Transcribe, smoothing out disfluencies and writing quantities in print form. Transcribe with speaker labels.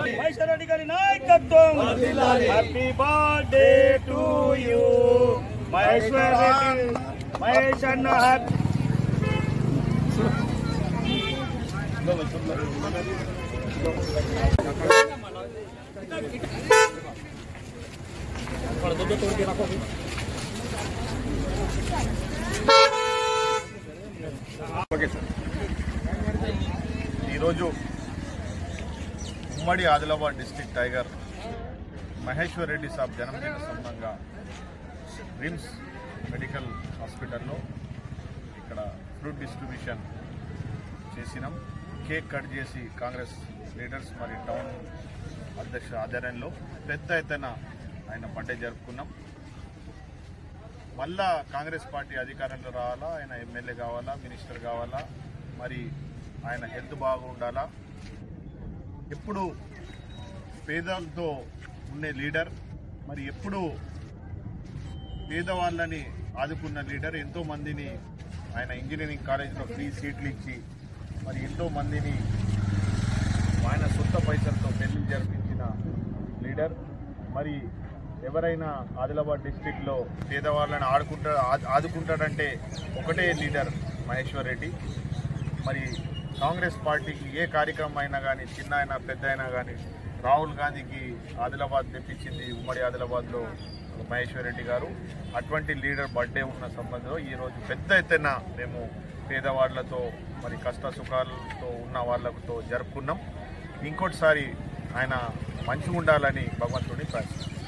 Speaker 1: మహేశ్వర్ రెడ్డి గారి నాయకత్వం. Happy birthday to you Maheshwar Reddy. Mahesh అన్న హ్యాపీ.
Speaker 2: ఈరోజు ఉమ్మడి ఆదిలాబాద్ డిస్ట్రిక్ట్ టైగర్ మహేశ్వర్ రెడ్డి సాబ్ జన్మదిన సందర్భంగా రిమ్స్ మెడికల్ హాస్పిటల్లో ఇక్కడ ఫ్రూట్ డిస్ట్రిబ్యూషన్ చేసినాం. కేక్ కట్ చేసి కాంగ్రెస్ లీడర్స్ మరి టౌన్ అధ్యక్ష ఆధ్వర్యంలో పెద్ద ఎత్తున ఆయన బర్త్డే జరుపుకున్నాం. మళ్ళా కాంగ్రెస్ పార్టీ అధికారంలో రావాలా, ఆయన ఎమ్మెల్యే కావాలా, మినిస్టర్ కావాలా, మరి ఆయన హెల్త్ బాగుండాలా. ఎప్పుడు పేదలతో ఉండే లీడర్, మరి ఎప్పుడు పేదవాళ్ళని ఆదుకున్న లీడర్. ఎంతోమందిని ఆయన ఇంజనీరింగ్ కాలేజీలో ఫ్రీ సీట్లు ఇచ్చి మరి ఎంతోమందిని ఆయన సొంత పైసలతో పెళ్లి జరిపించిన లీడర్. మరి ఎవరైనా ఆదిలాబాద్ డిస్టిక్లో పేదవాళ్ళని ఆదుకుంటాడంటే ఒకటే లీడర్ మహేశ్వర్ రెడ్డి. మరి కాంగ్రెస్ పార్టీకి ఏ కార్యక్రమం అయినా కానీ, చిన్న అయినా పెద్ద అయినా కానీ, రాహుల్ గాంధీకి ఆదిలాబాద్ తెప్పించింది ఉమ్మడి ఆదిలాబాద్లో మహేశ్వర్ రెడ్డి గారు. అటువంటి లీడర్ బర్త్డే ఉన్న సంబంధంలో ఈరోజు పెద్ద ఎత్తున మేము పేదవాళ్లతో మరి కష్ట సుఖాలతో ఉన్న వాళ్ళతో జరుపుకున్నాం. ఇంకోటిసారి ఆయన మంచిగా ఉండాలని భగవంతుడిని ప్రార్థిస్తున్నాం.